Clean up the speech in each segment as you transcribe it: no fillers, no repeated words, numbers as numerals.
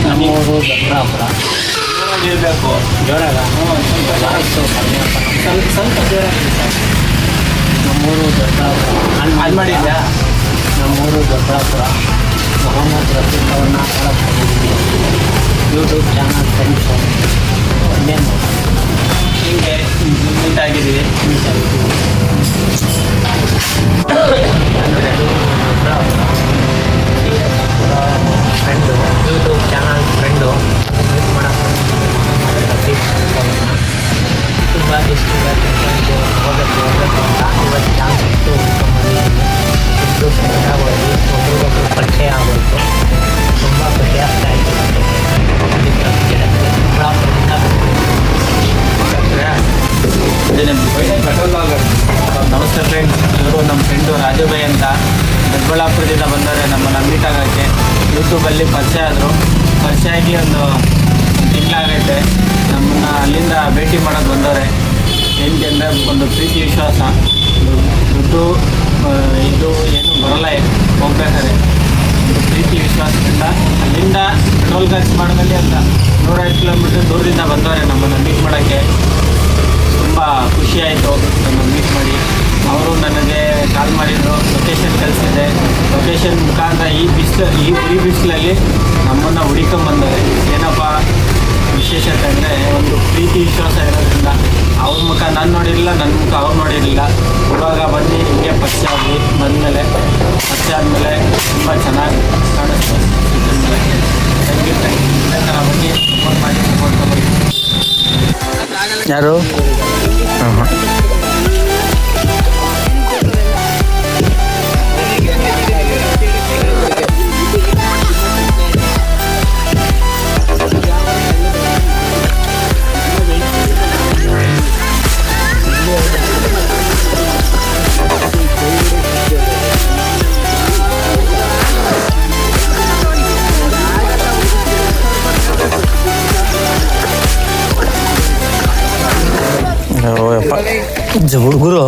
ನಮ್ಮೂರು ದೊಡ್ಡಾಪುರ ಇರಬೇಕು ಜೋರಾಗ ಸ್ವಲ್ಪ ಜೋರಾಗಿದೆ ಸರ್. ನಮ್ಮೂರು ದೊಡ್ಡಾಪುರ ಅಲ್ಲಿ ಮಾಡಿದ್ಯಾ? ನಮ್ಮೂರು ದೊಡ್ಡಾಪುರ ಮೊಹಮ್ಮದ್ ರಫೀಕ್ ಅವ್ರನ್ನ ಯೂಟ್ಯೂಬ್ ಚಾನಲ್ ಫ್ರೆಂಡ್ಸು ಇನ್ನೇನು ಹಿಂಗೆ ನೀಟಾಗಿದ್ದೀವಿ. Friend YouTube channel friend meet ಮಾಡೋಕ್ಕೆ ರಫೀಕ್ ಅವ್ರನ್ನ ತುಂಬ ಇಷ್ಟ ಹೋಗಬೇಕು ಅಂತ ಇವತ್ತು ಚಾನ್ಸ್ ಇತ್ತು ಬಂದಿದ್ದೀನಿ. ಇಬ್ಬರು ಫ್ರೆಂಡ್ ಆಗೋದು ಒಬ್ರಿಗೊಬ್ರು ಪರಿಚಯ ಆಗೋಯ್ತು. ತುಂಬ ಖುಷಿ ಆಗ್ತಾ ಇತ್ತು ಚಿಕ್ಕಬಳ್ಳಾಪುರದಿಂದ ನಮಸ್ತೆ ಫ್ರೆಂಡ್ಸ್, ಇವರು ನಮ್ಮ ಫ್ರೆಂಡು ರಾಜುಭಾಯ್ ಅಂತ ದೊಡ್ಡಬಳ್ಳಾಪುರದಿಂದ ಬಂದವರೆ ನಮ್ಮನ್ನು ಮೀಟ್ ಆಗೋಕ್ಕೆ. ಯೂಟ್ಯೂಬಲ್ಲಿ ಪರಿಚಯ ಆದರು. ಪರಿಚಯ ಆಗಿ ಒಂದು ತಿಂಗಳಾಗೈತೆ. ನಮ್ಮನ್ನು ಅಲ್ಲಿಂದ ಭೇಟಿ ಮಾಡೋದು ಬಂದವರೆ. ಏನಕ್ಕೆ ಅಂದರೆ ಒಂದು ಪ್ರೀತಿ ವಿಶ್ವಾಸ, ದುಡ್ಡು ಇದು ಏನು ಬರೋಲ್ಲ ಹೋಗ್ಬೇಕಾದ್ರೆ. ಒಂದು ಪ್ರೀತಿ ವಿಶ್ವಾಸದಿಂದ ಅಲ್ಲಿಂದ ಪೆಟ್ರೋಲ್ ಖರ್ಚು ಮಾಡಿದಲ್ಲಿ ಅಂತ 105 ಕಿಲೋಮೀಟ್ರ್ ದೂರದಿಂದ ಬಂದವರೆ ನಮ್ಮನ್ನು ಮೀಟ್ ಮಾಡೋಕ್ಕೆ. ತುಂಬ ಖುಷಿಯಾಯಿತು ನಮ್ಮನ್ನು ಮೀಟ್ ಮಾಡಿ. ಅವರು ನನಗೆ ಕಾಲ್ ಮಾಡಿದರು, ಲೊಕೇಶನ್ ಕಳಿಸಿದ್ದೆ. ಲೊಕೇಶನ್ ಮುಖಾಂತರ ಈ ಬಿಸಿಲಲ್ಲಿ ನಮ್ಮನ್ನು ಹುಡುಕೊಂಬಂದರೆ ಏನಪ್ಪ ವಿಶೇಷತೆ ಅಂದರೆ ಒಂದು ಪ್ರೀತಿ ವಿಶ್ವಾಸ ಇರೋದ್ರಿಂದ ಅವ್ರ ಮುಖ ನಾನು ನೋಡಿರಲಿಲ್ಲ, ನನ್ನ ಮುಖ ಅವ್ರು ನೋಡಿರಲಿಲ್ಲ. ಇವಾಗ ಬಂದು ಹಿಂಗೆ ಪರಿಚಯ ಆಗಿ ಬಂದಮೇಲೆ ಪರಿಚಯ ಆದಮೇಲೆ ತುಂಬ ಚೆನ್ನಾಗಿ ಕಾಣಿಸ್ತು. ಥ್ಯಾಂಕ್ ಯು ಇದೇ ಥರ ಬಂದು ಸಪೋರ್ಟ್ ಮಾಡಿ ಸಪೋರ್ಟ್ ತಗೊಳ್ಳಿ. ಯಾರು? ಹುಡುಗರು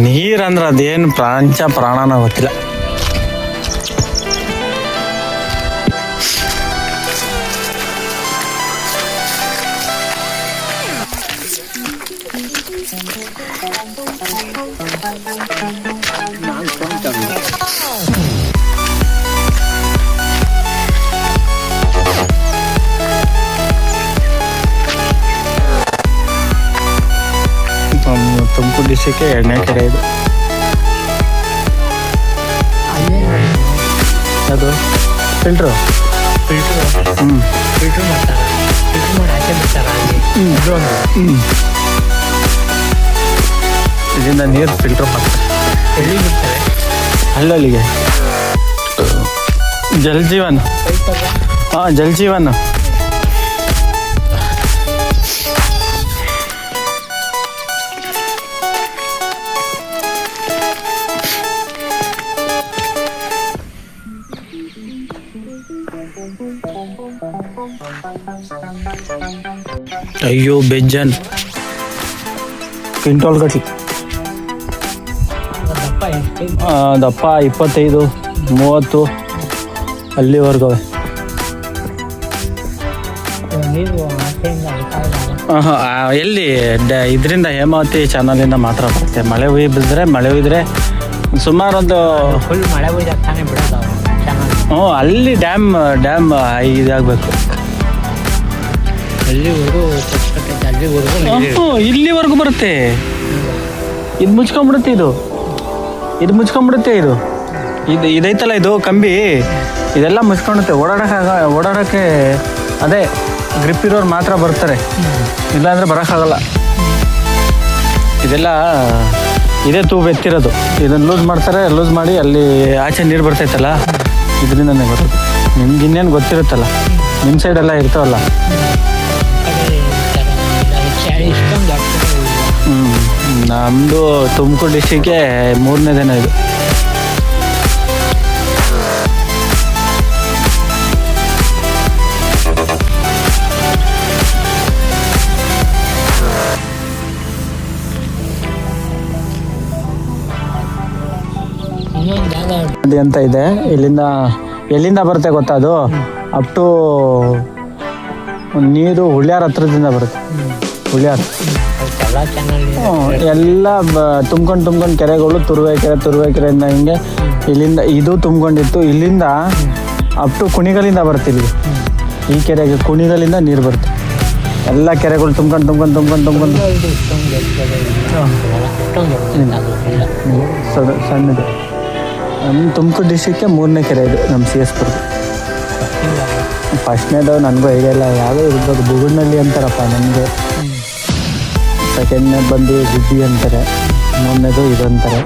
ನೀರಂದ್ರೆ ಅದೇನು ಪ್ರಾಣನ ಗೊತ್ತಿಲ್ಲ. ತುಮಕೂರು ಡಿಸ್ಟಿಕ್ಗೆ 2ನೇ ಕೆರೆ ಇದು. ಅದು ಫಿಲ್ಟ್ರು ಫಿಲ್ಟ್ರ್ ಮಾಡ್ತಾರೆ. ಫಿಲ್ಟ್ರ್ ಮಾಡಿ ಆಚೆ ಬಿಡ್ತಾರೆ. ಇದರಿಂದ ನೀರು ಫಿಲ್ಟ್ರ್ ಮಾಡ್ತಾರೆ. ಎಲ್ಲಿ ಬಿಡ್ತಾರೆ? ಅಲ್ಲಲ್ಲಿಗೆ ಜಲ್ ಜೀವನ್. ಹಾಂ, ಜಲ್ ಜೀವನ್. ಅಯ್ಯೋ ಬೆಜ್ಜನ್ ಕ್ವಿಂಟಾಲ್ ಗಟ್ಲಿ. ದಪ್ಪ 25, 30 ಅಲ್ಲಿವರೆಗವೆ. ಎಲ್ಲಿ ಇದರಿಂದ ಹೇಮಾವತಿ ಚಾನಲಿಂದ ಮಾತ್ರ ಬರುತ್ತೆ. ಮಳೆ ಬಿದ್ದರೆ ಸುಮಾರು ಒಂದು ಫುಲ್ ಮಳೆ ಹೋಯ್ದಾಗ ತಾನೇ ಬಿಡೋದು. ಅಲ್ಲಿ ಡ್ಯಾಮ್ ಇದಾಗಬೇಕು. ಇಲ್ಲಿವರೆಗೂ ಬರುತ್ತೆ. ಇದು ಮುಚ್ಕೊಂಡ್ಬಿಡುತ್ತೆ. ಇದು ಮುಚ್ಕೊಂಡ್ಬಿಡುತ್ತೆ. ಇದು ಇದೈತಲ್ಲ, ಇದು ಕಂಬಿ ಇದೆಲ್ಲ ಮುಚ್ಕೊಂಡುತ್ತೆ. ಓಡಾಡೋಕ್ಕೆ ಅದೇ ಗ್ರಿಪ್ ಇರೋರು ಮಾತ್ರ ಬರ್ತಾರೆ, ಇಲ್ಲಾಂದರೆ ಬರೋಕ್ಕಾಗಲ್ಲ. ಇದೆಲ್ಲ ಇದೇ ತೂಬ್ ಎತ್ತಿರೋದು. ಇದನ್ನು ಲೂಸ್ ಮಾಡ್ತಾರೆ. ಲೂಸ್ ಮಾಡಿ ಅಲ್ಲಿ ಆಚೆ ನೀರು ಬರ್ತೈತಲ್ಲ, ಇದರಿಂದನೇ ಬರೋದು. ನಿಮ್ಗೆ ಇನ್ನೇನು ಗೊತ್ತಿರುತ್ತಲ್ಲ, ನಿಮ್ಮ ಸೈಡೆಲ್ಲ ಇರ್ತಾವಲ್ಲ. ನಮ್ಮದು ತುಮಕೂರು ಡಿಸ್ಟಿಕ್ಗೆ 3ನೇ ದಿನ ಇದು. ನದಿ ಅಂತ ಇದೆ. ಎಲ್ಲಿಂದ ಬರುತ್ತೆ ಗೊತ್ತಾ ಅದು? ಅಪ್ ಟು ನೀರು ಹುಳ್ಯಾರ ಹತ್ರದಿಂದ ಬರುತ್ತೆ. ಹುಳ್ಯಾರ ಎಲ್ಲ ಚೆನ್ನಾಗಿ ಎಲ್ಲ ತುಂಬ್ಕೊಂಡು ಕೆರೆಗಳು, ತುರುವೇಕೆರೆಯಿಂದ ಹಿಂಗೆ ಇಲ್ಲಿಂದ ಇದು ತುಂಬ್ಕೊಂಡಿತ್ತು. ಇಲ್ಲಿಂದ ಅಪ್ ಟು ಕುಣಿಗಲಿಂದ ಬರುತ್ತೆ. ಇಲ್ಲಿ ಈ ಕೆರೆಗೆ ಕುಣಿಗಲಿಂದ ನೀರು ಬರುತ್ತೆ. ಎಲ್ಲ ಕೆರೆಗಳು ತುಂಬ್ಕೊಂಡು ಸಣ್ಣದು. ನಮ್ಮ ತುಮಕೂರು ಡಿಸ್ಟಿಕ್ಗೆ 3ನೇ ಕೆರೆ ಇದು ನಮ್ಮ CS ಪುರದ್ದು. ಫಸ್ಟ್ನೇದು ನನಗೂ ಐಡಿಯಾ ಇಲ್ಲ, ಯಾವುದೋ ಇರ್ಬೋದು, ಬುಗುಡ್ನಳ್ಳಿ ಅಂತಾರಪ್ಪ ನನಗೆ. ಸೆಕೆಂಡ್ನೇದು ಬಂದು ಗುಬ್ಬಿ ಅಂತಾರೆ, 3ನೇದು ಇದು ಅಂತಾರೆ.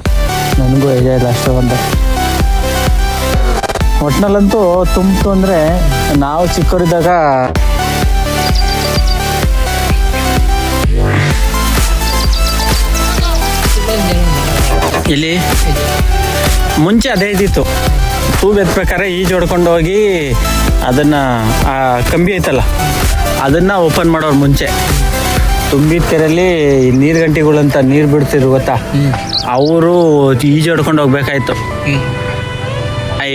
ನನಗೂ ಐಡಿಯಾ ಇಲ್ಲ ಅಷ್ಟು ಅಂತ. ಒಟ್ಟಿನಲ್ಲಂತೂ ತುಂಬಿತು ಅಂದರೆ ನಾವು ಚಿಕ್ಕವರಿದ್ದಾಗ ಇಲ್ಲಿ ಮುಂಚೆ ಅದೇ ಇದ್ದಿತ್ತು. ತೂಬ್ ಎತ್ಬೇಕಾದ್ರೆ ಈಜು ಹೊಡ್ಕೊಂಡು ಹೋಗಿ ಅದನ್ನು ಆ ಕಂಬಿ ಐತಲ್ಲ ಅದನ್ನು ಓಪನ್ ಮಾಡೋರು ಮುಂಚೆ. ತುಂಬಿದ ಕೆರೆಯಲ್ಲಿ ನೀರು ಗಂಟೆಗಳಂತ ನೀರು ಬಿಡ್ತಿದ್ರು ಗೊತ್ತಾ, ಅವರು ಈಜು ಹೊಡ್ಕೊಂಡು ಹೋಗ್ಬೇಕಾಯ್ತು. ಈ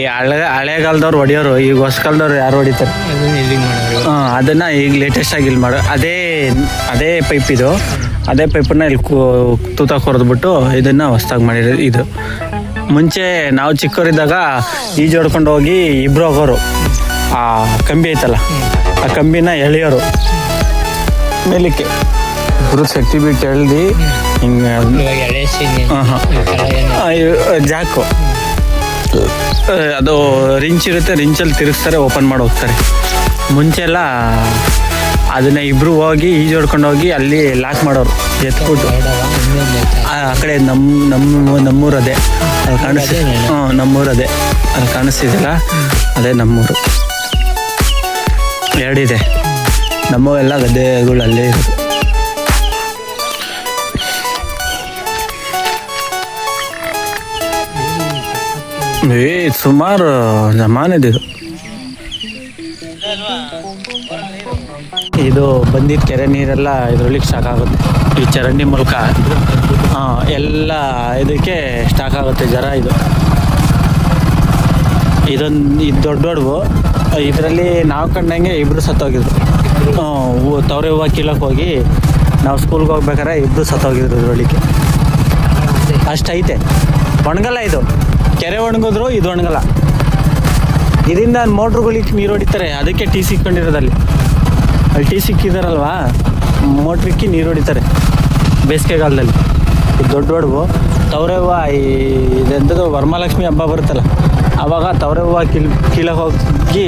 ಹಳೆಗಾಲದವ್ರು ಹೊಡಿಯೋರು, ಈಗ ಹೊಸ ಕಾಲದವ್ರು ಯಾರು ಹೊಡಿತಾರೆ? ಅದನ್ನು ಈಗ ಲೇಟೆಸ್ಟಾಗಿ ಇಲ್ಲಿ ಮಾಡೋ ಅದೇ ಪೈಪ್ ಇದು. ಅದೇ ಪೈಪನ್ನ ಇಲ್ಲಿ ತೂತ ಕೊರೆದ್ಬಿಟ್ಟು ಇದನ್ನು ಹೊಸ್ದಾಗಿ ಮಾಡಿರೋದು. ಇದು ಮುಂಚೆ ನಾವು ಚಿಕ್ಕವರಿದ್ದಾಗ ಈಜು ಹೊಡ್ಕೊಂಡು ಹೋಗಿ ಇಬ್ಬರು ಹೋಗೋರು. ಆ ಕಂಬಿ ಐತಲ್ಲ ಆ ಕಂಬಿನ ಎಳೆಯೋರು ಮೇಲಕ್ಕೆ. ಇಬ್ಬರು ಶಕ್ತಿ ಬಿಟ್ಟು ಎಳ್ದು ಹಿಂಗೆ ಜಾಕು ಅದು ರಿಂಚ್ ಇರುತ್ತೆ, ರಿಂಚಲ್ಲಿ ತಿರುಗಿಸ್ತಾರೆ, ಓಪನ್ ಮಾಡಿ ಹೋಗ್ತಾರೆ. ಮುಂಚೆಲ್ಲ ಅದನ್ನ ಇಬ್ರು ಹೋಗಿ ಈಜು ಹೊಡ್ಕೊಂಡು ಹೋಗಿ ಅಲ್ಲಿ ಲಾಕ್ ಮಾಡೋರು ಎತ್ಬಿಟ್ಟು. ಆ ಕಡೆ ನಮ್ಮೂರದೇ ಅದು ಕಾಣಿಸ್ತಿದೆ. ನಮ್ಮೂರದೇ ಅದು ಕಾಣಿಸ್ತಿದೆಯಲ್ಲ, ಅದೇ ನಮ್ಮೂರು. ಎರಡಿದೆ, ನಮ್ಮವೆಲ್ಲ ಗದ್ದೆಗಳು ಅಲ್ಲೇ ಇರೋದು. ಸುಮಾರು ಜಮಾನಿದ್ದು ಇದು ಬಂದಿದ್ದ ಕೆರೆ ನೀರೆಲ್ಲ ಇದ್ರೊಳಗೆ ಸ್ಟಾಕ್ ಆಗುತ್ತೆ. ಈ ಚರಂಡಿ ಮೂಲಕ ಎಲ್ಲ ಇದಕ್ಕೆ ಸ್ಟಾಕ್ ಆಗುತ್ತೆ ಜರ. ಇದು ದೊಡ್ಡವು. ಇದರಲ್ಲಿ ನಾವು ಕಂಡಂಗೆ ಇಬ್ಬರು ಸತ್ತೋಗಿದ್ರು. ತವರೆ ಹೂವು ಕೀಳಕ್ಕೆ ಹೋಗಿ ನಾವು ಸ್ಕೂಲ್ಗೆ ಹೋಗ್ಬೇಕಾದ್ರೆ ಇಬ್ಬರು ಸತ್ತೋಗಿದ್ರು ಇದ್ರೊಳಗೆ. ಅಷ್ಟೈತೆ. ಒಣಗಲ್ಲ ಇದು, ಕೆರೆ ಒಣಗಿದ್ರು ಇದು ಒಣಗಲ್ಲ. ಇದರಿಂದ ಮೋಟ್ರುಗಳಿಗೆ ನೀರು ಹೊಡಿತಾರೆ, ಅದಕ್ಕೆ ಟೀ ಸಿಕ್ಕೊಂಡಿರೋದಲ್ಲಿ. ಅಲ್ಲಿ ಟೀ ಸಿಕ್ಕಿದಾರಲ್ವಾ, ಮೋಟ್ರಿಕ್ಕಿ ನೀರು ಹೊಡಿತಾರೆ ಬೇಸಿಗೆಗಾಲದಲ್ಲಿ. ಇದು ದೊಡ್ಡವು ತವರೆ ಹೂವು. ಇದೆಂಥದ್ದು ವರಮಹಾಲಕ್ಷ್ಮಿ ಹಬ್ಬ ಬರುತ್ತಲ್ಲ, ಆವಾಗ ತವರೆ ಹೂವು ಕೀಳಕ್ಕೆ ಹೋಗಿ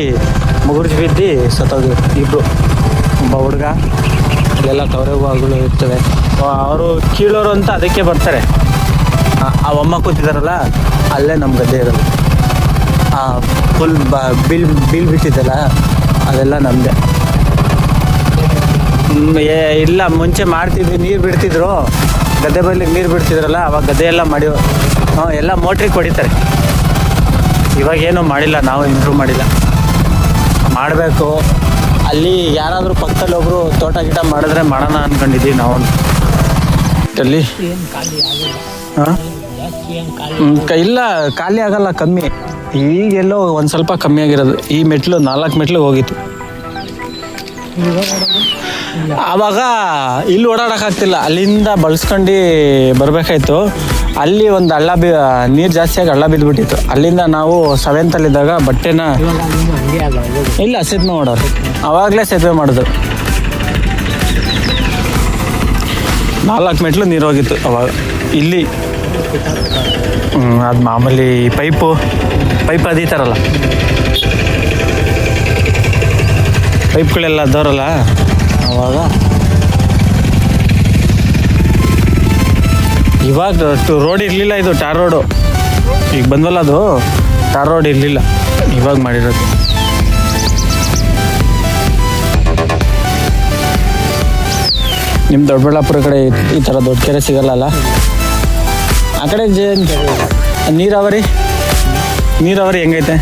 ಮುಗುರ್ಜಿ ಬಿದ್ದು ಸತ್ತೋಗಿದ್ರು ಇಬ್ಬರು. ಒಬ್ಬ ಹುಡುಗ, ಇಲ್ಲೆಲ್ಲ ತವರೆ ಹೂವುಗಳು ಇರ್ತವೆ. ಅವರು ಕೀಳೋರು ಅಂತ ಅದಕ್ಕೆ ಬರ್ತಾರೆ. ಆ ಅಮ್ಮ ಕೂತಿದಾರಲ್ಲ ಅಲ್ಲೇ ನಮ್ಮ ಗದ್ದೆ ಇರೋದು. ಫುಲ್ ಬಿಲ್ ಬಿಟ್ಟಿದ್ದಲ್ಲ ಅದೆಲ್ಲ ನಮ್ಮದೇ. ಇಲ್ಲ ಮುಂಚೆ ಮಾಡ್ತಿದ್ವಿ, ನೀರು ಬಿಡ್ತಿದ್ರು ಗದ್ದೆ ಬೈಲಿಗೆ, ನೀರು ಬಿಡ್ತಿದ್ರಲ್ಲ ಅವಾಗ ಗದ್ದೆ ಎಲ್ಲ ಮಾಡಿ ಎಲ್ಲ ಮೋಟ್ರಿಗೆ ಹೊಡಿತಾರೆ. ಇವಾಗೇನೂ ಮಾಡಿಲ್ಲ, ನಾವು ಇಂಪ್ರೂವ್ ಮಾಡಿಲ್ಲ, ಮಾಡಬೇಕು. ಅಲ್ಲಿ ಯಾರಾದರೂ ಪಕ್ಕದಲ್ಲಿ ಒಬ್ಬರು ತೋಟ ಗಿಟ ಮಾಡಿದ್ರೆ ಮಾಡೋಣ ಅಂದ್ಕೊಂಡಿದ್ದೀವಿ ನಾವು. ಅಲ್ಲಿ ಇಲ್ಲ ಖಾಲಿ ಆಗಲ್ಲ, ಕಮ್ಮಿ. ಈಗೆಲ್ಲೋ ಒಂದು ಸ್ವಲ್ಪ ಕಮ್ಮಿ ಆಗಿರೋದು. ಈ ಮೆಟ್ಲು 4 ಮೆಟ್ಲಿಗೆ ಹೋಗಿತ್ತು. ಆವಾಗ ಇಲ್ಲಿ ಓಡಾಡೋಕ್ಕಾಗ್ತಿಲ್ಲ, ಅಲ್ಲಿಂದ ಬಳಸ್ಕೊಂಡು ಬರಬೇಕಾಯ್ತು. ಅಲ್ಲಿ ಒಂದು ನೀರು ಜಾಸ್ತಿಯಾಗಿ ಹಳ್ಳ ಬಿದ್ದುಬಿಟ್ಟಿತ್ತು. ಅಲ್ಲಿಂದ ನಾವು 7th ಬಟ್ಟೆನ ಇಲ್ಲ ಸೇತುವೆ ಮಾಡೋರು, ಆವಾಗಲೇ ಸೇತುವೆ ಮಾಡಿದ್ರು. 4 ಮೆಟ್ಲು ನೀರು ಹೋಗಿತ್ತು ಅವಾಗ. ಇಲ್ಲಿ ಅದು ಮಾಮೂಲಿ ಪೈಪ್ ಅದೀತಾರಲ್ಲ, ಪೈಪ್ಗಳೆಲ್ಲ ಅದಾರಲ್ಲ ಅವಾಗ. ಇವಾಗ ರೋಡ್ ಇರಲಿಲ್ಲ, ಇದು ಟಾರ್ ರೋಡು. ಈಗ ಬಂದ್ವಲ್ಲ, ಅದು ಟಾರ್ ರೋಡ್ ಇರಲಿಲ್ಲ, ಇವಾಗ ಮಾಡಿರೋದು. ನಿಮ್ಮ ದೊಡ್ಡಬಳ್ಳಾಪುರ ಕಡೆ ಈ ಥರ ದೊಡ್ಡ ಕೆರೆ ಸಿಗಲ್ಲ. ಆ ಕಡೆ ನೀರಾವರಿ ಹೆಂಗೈತೆ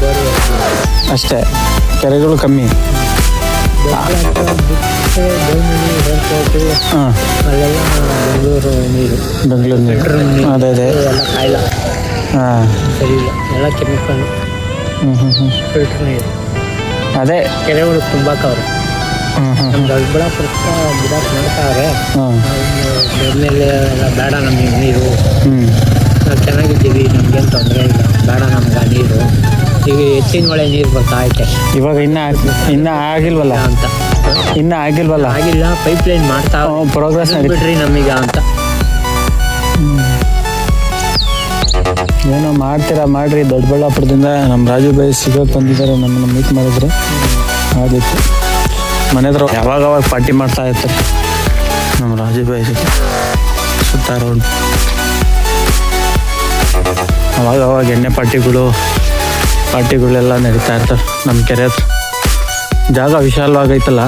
ಅಷ್ಟೇ, ಕೆರೆಗಳು ಕಮ್ಮಿ. ಬೆಂಗಳೂರು ನೀರು ಅದೇ ಹಾಂ ಸರಿ ಇಲ್ಲ, ಎಲ್ಲ ಕೆಮಿಕಲ್ ಫಿಲ್ಟರ್ ನೀರು. ಅದೇ ಕೆರೆಗಳು ತುಂಬಾಕವ್ರೆ. ನಮ್ಮ ದೊಡ್ಡಬಳ್ಳಾಪುರಕ್ಕೆ ಬಿಡಕ್ಕೆ ಮಾಡ್ತಾವ್ರೆ. ಮೇಲೆ ಎಲ್ಲ ಬೇಡ ನಮಗೆ ನೀರು, ನಾವು ಚೆನ್ನಾಗಿದ್ದೀವಿ, ನಮ್ಗೇನು ತೊಂದರೆ ಇಲ್ಲ, ಬೇಡ ನಮ್ಗೆ ನೀರು. ಈಗ ಹೆಚ್ಚಿನ ಮಳೆ ನೀರು ಬರ್ತಾ ಐತೆ. ಇವಾಗ ಇನ್ನೂ ಆಗಿಲ್ವಲ್ಲ ಅಂತ ಇನ್ನೂ ಆಗಿಲ್ವಲ್ಲ ಆಗಿಲ್ಲ, ಪೈಪ್ ಲೈನ್ ಮಾಡ್ತಾ ಪ್ರೋಗ್ರೆಸ್ ಬಿಡ್ರಿ ನಮೀಗ ಅಂತ. ಏನೋ ಮಾಡ್ರಿ. ದೊಡ್ಡಬಳ್ಳಾಪುರದಿಂದ ನಮ್ಮ ರಾಜು ಬಾಯಿ ಸಿಗೋದು ಬಂದಿದ್ದಾರೆ, ನಮ್ಮನ್ನು ಮೀಟ್ ಮಾಡಿದ್ರು. ಆಗಿತ್ತು ಮನೆ ಹತ್ರ ಯಾವಾಗ ಪಾರ್ಟಿ ಮಾಡ್ತಾ ಇರ್ತಾರೆ ನಮ್ಮ ರಾಜು ಬಾಯಿ ಜೊತೆ ಸುತ್ತ ರೋಡ್. ಅವಾಗ ಎಣ್ಣೆ ಪಾರ್ಟಿಗಳೆಲ್ಲ ನಡೀತಾ ಇರ್ತಾರೆ ನಮ್ಮ ಕೆರೆ ಹತ್ರ. ಜಾಗ ವಿಶಾಲವಾಗೈತಲ್ಲ.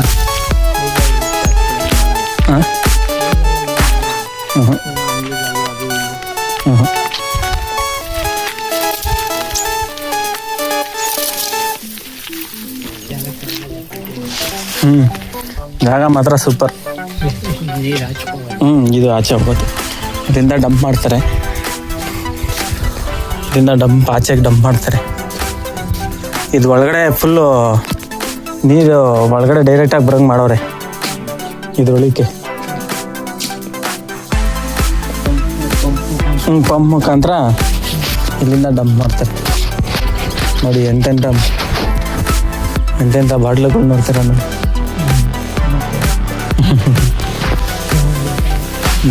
ಹಾಂ ಹಾಂ ಹಾಂ ಜಾಗ ಮಾತ್ರ ಸೂಪರ್. ನೀರು ಹಾಚ್ಕೋಬೋದು. ಇದು ಆಚೆ ಹೋಗೋದು, ಇದರಿಂದ ಡಂಪ್ ಮಾಡ್ತಾರೆ. ಆಚೆಗೆ ಡಂಪ್ ಮಾಡ್ತಾರೆ. ಇದು ಒಳಗಡೆ ಫುಲ್ಲು ನೀರು ಒಳಗಡೆ ಡೈರೆಕ್ಟಾಗಿ ಬರಂಗೆ ಮಾಡೋರೆ ಇದ್ರೊಳಕ್ಕೆ. ಪಂಪ್ ಮುಖಾಂತರ ಇಲ್ಲಿಂದ ಡಂಪ್ ಮಾಡ್ತಾರೆ. ನೋಡಿ ಎಂತೆಂಥ ಬಾಟ್ಲುಗಳು ನೋಡ್ತೀರ ನೋಡಿ.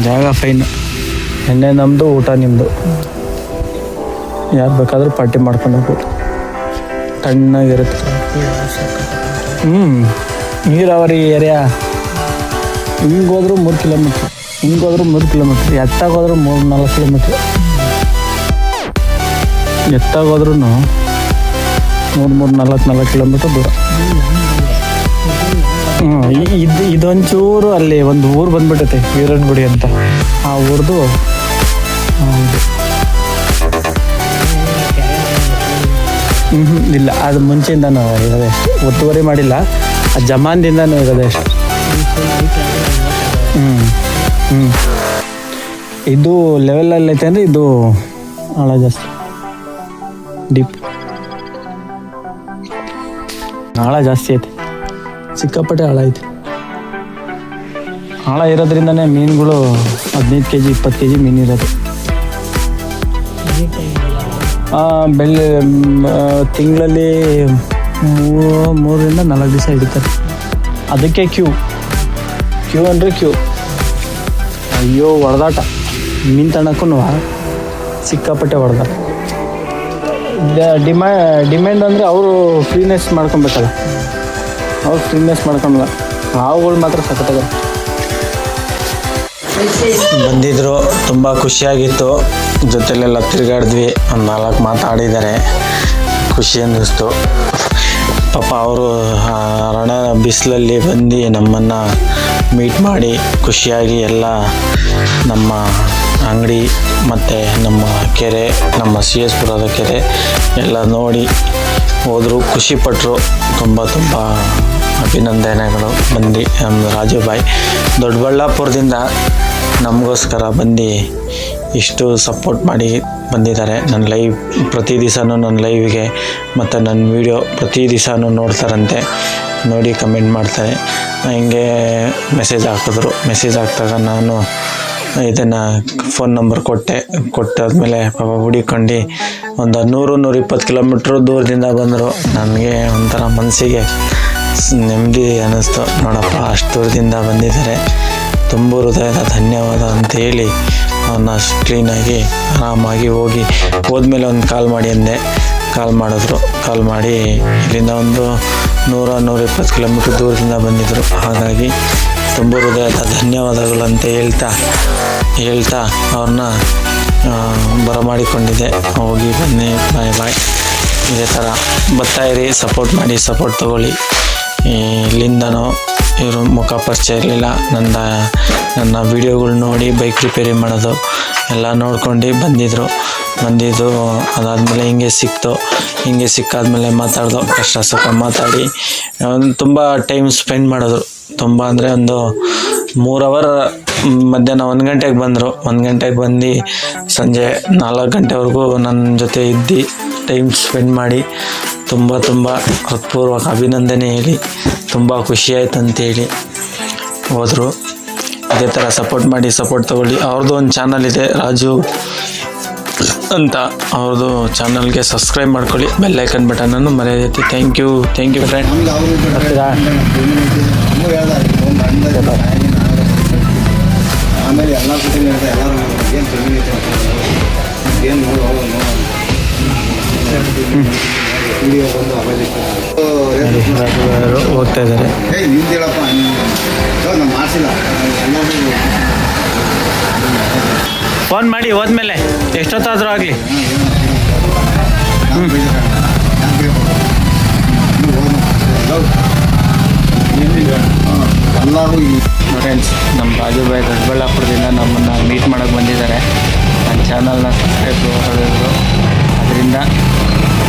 ಜಾಗ ಫೈನ್. ಎಣ್ಣೆ ನಮ್ಮದು, ಊಟ ನಿಮ್ಮದು. ಯಾರು ಬೇಕಾದರೂ ಪಾರ್ಟಿ ಮಾಡ್ಕೊಂಡು ಹೋಗ್ಬೋದು, ತಣ್ಣಗಿರುತ್ತೆ. ನೀರಾವರಿ ಏರಿಯಾ. ಹಿಂಗೋದ್ರೂ 3 ಕಿಲೋಮೀಟ್ರ್, ಹಿಂಗೋದ್ರೂ 3 ಕಿಲೋಮೀಟ್ರ್, ಎತ್ತಾಗೋದ್ರೂ 3-4 ಕಿಲೋಮೀಟ್ರ್. ಎತ್ತಾಗೋದ್ರೂ 3-4 ಕಿಲೋಮೀಟ್ರ್ ದೂರ. ಇದೊಂಚೂರು ಅಲ್ಲಿ ಒಂದು ಊರು ಬಂದ್ಬಿಟ್ಟೈತೆ, ವೀರನಗುಡಿ ಅಂತ. ಆ ಊರ್ದು ಇಲ್ಲ, ಅದು ಮುಂಚೆಯಿಂದನೂ ಇರೋದೆ ಅಷ್ಟು, ಒತ್ತುವರಿ ಮಾಡಿಲ್ಲ. ಆ ಜಮಾನ್ದಿಂದನೂ ಇರೋದೆ ಅಷ್ಟು. ಇದು ಲೆವೆಲಲ್ಲಿ ಐತೆ ಅಂದರೆ ಇದು ಆಳ ಜಾಸ್ತಿ, ಡೀಪ್ ಆಳ ಜಾಸ್ತಿ ಐತೆ, ಸಿಕ್ಕಾಪಟ್ಟೆ ಆಳ ಐತೆ. ಆಳ ಇರೋದ್ರಿಂದನೇ ಮೀನುಗಳು 15 kg 20 kg ಮೀನಿರೋದು. ತಿಂಗಳಲ್ಲಿ 3-4 ದಿವಸ ಹಿಡಿತಾರೆ. ಅದಕ್ಕೆ ಕ್ಯೂ ಅಂದರೆ ಕ್ಯೂ. ಅಯ್ಯೋ ಹೊಡೆದಾಟ, ಮೀನು ತಣ್ಣಕ್ಕೂ ಸಿಕ್ಕಾಪಟ್ಟೆ ಹೊಡೆದಾಟ. ಡಿಮ್ಯಾಂಡ್ ಅಂದರೆ ಅವರು ಫ್ರೀನೆಸ್ ಮಾಡ್ಕೊಬೇಕಲ್ಲ, ಅವ್ರು ಫ್ರೀನೆಸ್ ಮಾಡ್ಕೊಂಬಲ್ಲ. ಹಾವುಗಳು ಮಾತ್ರ ಸಖತ್ತಾಗ ಬಂದಿದ್ರು. ತುಂಬ ಖುಷಿಯಾಗಿತ್ತು, ಜೊತೆಲೆಲ್ಲ ತಿರುಗಾಡಿದ್ವಿ, ಒಂದು 4 ಮಾತಾಡಿದ್ದಾರೆ, ಖುಷಿ ಅನ್ನಿಸ್ತು. ಪಾಪ ಅವರು ರಣ ಬಿಸಿಲಲ್ಲಿ ಬಂದು ನಮ್ಮನ್ನು ಮೀಟ್ ಮಾಡಿ ಖುಷಿಯಾಗಿ ಎಲ್ಲ ನಮ್ಮ ಅಂಗಡಿ ಮತ್ತು ನಮ್ಮ ಕೆರೆ, ನಮ್ಮ CS ಪುರದ ಕೆರೆ ಎಲ್ಲ ನೋಡಿ ಹೋದರು, ಖುಷಿಪಟ್ಟರು. ತುಂಬ ಅಭಿನಂದನೆಗಳು. ಬಂದು ನಮ್ಮ ರಾಜು ಬಾಯಿ ದೊಡ್ಡಬಳ್ಳಾಪುರದಿಂದ ನಮಗೋಸ್ಕರ ಬಂದು ಇಷ್ಟು ಸಪೋರ್ಟ್ ಮಾಡಿ ಬಂದಿದ್ದಾರೆ. ನನ್ನ ಲೈವ್ ಪ್ರತಿ ದಿವಸನೂ ನನ್ನ ಲೈವ್ಗೆ ಮತ್ತು ನನ್ನ ವೀಡಿಯೋ ಪ್ರತಿ ದಿವಸನೂ ನೋಡ್ತಾರಂತೆ, ನೋಡಿ ಕಮೆಂಟ್ ಮಾಡ್ತಾರೆ. ಹಿಂಗೆ ಮೆಸೇಜ್ ಹಾಕಿದ್ರು. ಮೆಸೇಜ್ ಹಾಕಿದಾಗ ನಾನು ಇದನ್ನು ಫೋನ್ ನಂಬರ್ ಕೊಟ್ಟಾದ್ಮೇಲೆ ಪಾಪ ಹುಡುಕೊಂಡು ಒಂದು 100-120 ಕಿಲೋಮೀಟ್ರ್ ದೂರದಿಂದ ಬಂದರು. ನನಗೆ ಒಂಥರ ಮನಸ್ಸಿಗೆ ನೆಮ್ಮದಿ ಅನ್ನಿಸ್ತು. ನೋಡಪ್ಪ, ಅಷ್ಟು ದೂರದಿಂದ ಬಂದಿದ್ದಾರೆ, ತುಂಬ ಹೃದಯದ ಧನ್ಯವಾದ ಅಂತ ಹೇಳಿ ಅವನ್ನ ಕ್ಲೀನಾಗಿ ಆರಾಮಾಗಿ ಹೋದ್ಮೇಲೆ ಒಂದು ಕಾಲ್ ಮಾಡಿ ಅಂದೆ. ಕಾಲ್ ಮಾಡಿದ್ರು. ಕಾಲ್ ಮಾಡಿ ಇಲ್ಲಿಂದ ಒಂದು 100-120 ಕಿಲೋಮೀಟ್ರ್ ದೂರದಿಂದ ಬಂದಿದ್ದರು. ಹಾಗಾಗಿ ತುಂಬ ಹೃದಯದ ಧನ್ಯವಾದಗಳು ಅಂತ ಹೇಳ್ತಾ ಅವ್ರನ್ನ ಬರಮಾಡಿಕೊಂಡಿದ್ದೆ. ಹೋಗಿ ಬನ್ನಿ, ಬಾಯ್. ಇದೇ ಥರ ಬರ್ತಾಯಿರಿ, ಸಪೋರ್ಟ್ ಮಾಡಿ, ಸಪೋರ್ಟ್ ತೊಗೊಳ್ಳಿ. ಇಲ್ಲಿಂದನೂ ಇವರು ಮುಖ ಪರಿಚಯ ಇರಲಿಲ್ಲ. ನನ್ನ ವೀಡಿಯೋಗಳು ನೋಡಿ ಬೈಕ್ ರಿಪೇರಿ ಮಾಡೋದು ಎಲ್ಲ ನೋಡ್ಕೊಂಡು ಬಂದಿದ್ದು. ಅದಾದಮೇಲೆ ಹಿಂಗೆ ಸಿಕ್ಕಾದ್ಮೇಲೆ ಮಾತಾಡ್ದು, ಕಷ್ಟ ಸುಖ ಮಾತಾಡಿ ತುಂಬ ಟೈಮ್ ಸ್ಪೆಂಡ್ ಮಾಡಿದ್ರು. ತುಂಬ ಅಂದರೆ ಒಂದು 3 ಅವರ್ ಮಧ್ಯಾಹ್ನ 1 ಗಂಟೆಗೆ ಬಂದರು. 1 ಗಂಟೆಗೆ ಬಂದು ಸಂಜೆ 4 ಗಂಟೆವರೆಗೂ ನನ್ನ ಜೊತೆ ಇದ್ದು ಟೈಮ್ ಸ್ಪೆಂಡ್ ಮಾಡಿ ತುಂಬ ಹೃತ್ಪೂರ್ವಕ ಅಭಿನಂದನೆ ಹೇಳಿ ತುಂಬ ಖುಷಿಯಾಯ್ತು ಅಂತೇಳಿ ಹೋದರು. ಇದೇ ಥರ ಸಪೋರ್ಟ್ ತಗೊಳ್ಳಿ. ಅವ್ರದ್ದು ಒಂದು ಚಾನಲ್ ಇದೆ, ರಾಜು ಅಂತ. ಅವ್ರದ್ದು ಚಾನಲ್ಗೆ ಸಬ್ಸ್ಕ್ರೈಬ್ ಮಾಡ್ಕೊಳ್ಳಿ, ಬೆಲ್ ಐಕನ್ ಬಟನನ್ನು ಮರೆಯೈತಿ. Thank you friend. ಆಮೇಲೆ ಎಲ್ಲ ಕೂತಿಂಗ್ ಹೇಳ್ತಾ ಎಲ್ಲರೂ ಏನು ತಿಳಿದೈತೆ ಏನು ವಿಡಿಯೋ ಬಂದು ಹೋಗ್ತಾ ಇದ್ದಾರೆ. ನಿಂದು ಹೇಳಪ್ಪ, ನಾನು ಮಾಡಿಸಿಲ್ಲ. ಎಲ್ಲರೂ ಫೋನ್ ಮಾಡಿ ಹೋದ್ಮೇಲೆ ಎಷ್ಟೊತ್ತಾದರೂ ಆಗಲಿ. ಎಲ್ಲರೂ ಫ್ರೆಂಡ್ಸ್, ನಮ್ಮ ರಾಜುಭಾಯಿ ದೊಡ್ಡಬಳ್ಳಾಪುರದಿಂದ ನಮ್ಮನ್ನು ಮೀಟ್ ಮಾಡೋಕ್ಕೆ ಬಂದಿದ್ದಾರೆ. ನನ್ನ ಚಾನಲ್ನ ಸಬ್ಸ್ಕ್ರೈಬ್ ಮಾಡಿದ್ರು. ಅದರಿಂದ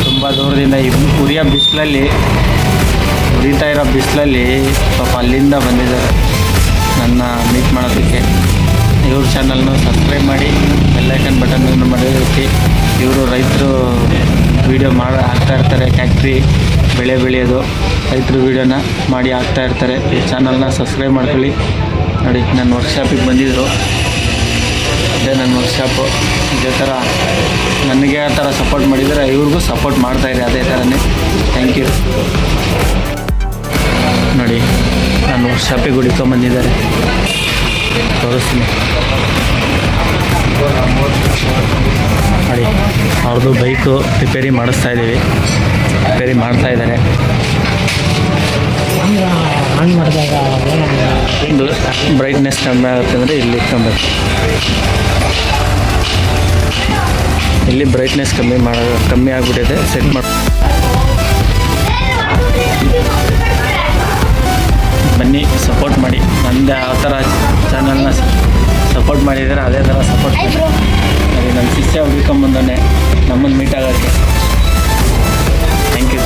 ತುಂಬ ದೂರದಿಂದ ಉರಿತಾ ಇರೋ ಬಿಸಿಲಲ್ಲಿ ಪಾಪ ಅಲ್ಲಿಂದ ಬಂದಿದ್ದಾರೆ ನನ್ನ ಮೀಟ್ ಮಾಡೋದಕ್ಕೆ. ಇವ್ರ ಚಾನಲ್ನ ಸಬ್ಸ್ಕ್ರೈಬ್ ಮಾಡಿ, ಬೆಲ್ ಐಕನ್ ಬಟನ್ ಮರೆಯಕ್ಕೆ. ಇವರು ರೈತರು ವೀಡಿಯೋ ಹಾಕ್ತಾಯಿರ್ತಾರೆ, ಫ್ಯಾಕ್ಟ್ರಿ ಬೆಳೆ ಬೆಳೆಯೋದು ರೈತರು ವೀಡಿಯೋನ ಮಾಡಿ ಹಾಕ್ತಾಯಿರ್ತಾರೆ. ಈ ಚಾನಲ್ನ ಸಬ್ಸ್ಕ್ರೈಬ್ ಮಾಡ್ಕೊಳ್ಳಿ. ನೋಡಿ, ನನ್ನ ವರ್ಕ್ಶಾಪಿಗೆ ಬಂದಿದ್ದರು. ಅದೇ ನನ್ನ ವರ್ಕ್ಶಾಪು. ಇದೇ ಥರ ನನಗೆ ಆ ಥರ ಸಪೋರ್ಟ್ ಮಾಡಿದರೆ ಇವ್ರಿಗೂ ಸಪೋರ್ಟ್ ಮಾಡ್ತಾಯಿರಿ ಅದೇ ಥರನೇ. Thank you. ನೋಡಿ, ನನ್ನ ವರ್ಕ್ಶಾಪಿಗೆ ಹುಡ್ಕೊಂಬಂದಿದ್ದಾರೆ, ತೋರಿಸ್ತೀನಿ ನೋಡಿ. ಅವ್ರದ್ದು ಬೈಕು ರಿಪೇರಿ ಮಾಡ್ತಾಯಿದ್ದಾರೆ. ಆನ್ ಮಾಡಿದಾಗ ಬ್ರೈಟ್ನೆಸ್ ಕಮ್ಮಿ ಆಗುತ್ತೆ ಅಂದರೆ ಇಲ್ಲಿ ಇಟ್ಕೊಬೇಕು. ಇಲ್ಲಿ ಬ್ರೈಟ್ನೆಸ್ ಕಮ್ಮಿ ಆಗಿಬಿಟ್ಟಿದೆ, ಸೆಟ್ ಮಾಡಿ. ಬನ್ನಿ, ಸಪೋರ್ಟ್ ಮಾಡಿ. ನಂದು ಯಾವ ಥರ ಚಾನಲ್ನ ಸಪೋರ್ಟ್ ಮಾಡಿದರೆ ಅದೇ ಥರ ಸಪೋರ್ಟ್ ಮಾಡಿ. ನನ್ನ ಶಿಷ್ಯ ಹುಡ್ಕೊಂಬಂದವನೇ ನಮ್ಮನ್ನು ಮೀಟ್ ಆಗೋಕ್ಕೆ. Thank you.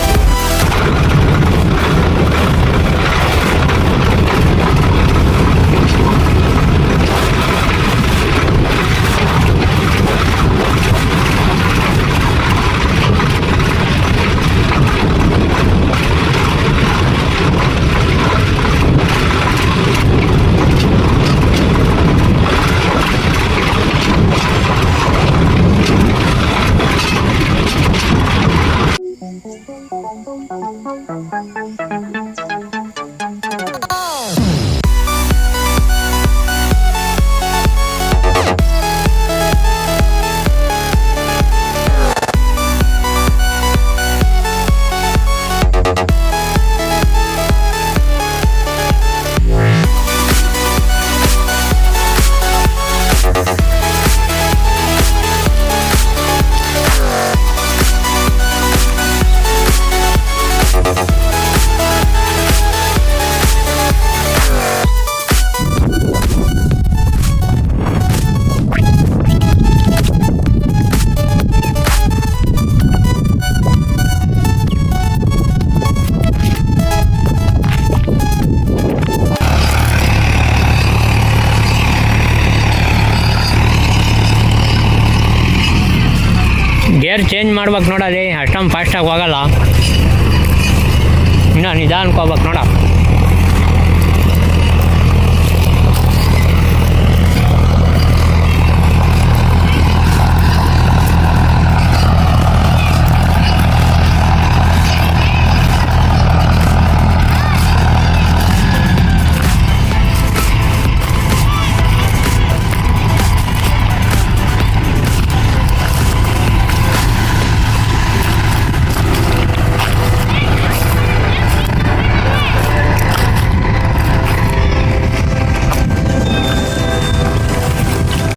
ಗೇರ್ ಚೇಂಜ್ ಮಾಡ್ಬೇಕು ನೋಡಲ್ಲಿ, ಅಷ್ಟೊಂದು ಫಾಸ್ಟಾಗಿ ಹೋಗಲ್ಲ, ಇನ್ನು ನಿಧಾನಕ್ಕೆ ಹೋಗ್ಬೇಕು ನೋಡ.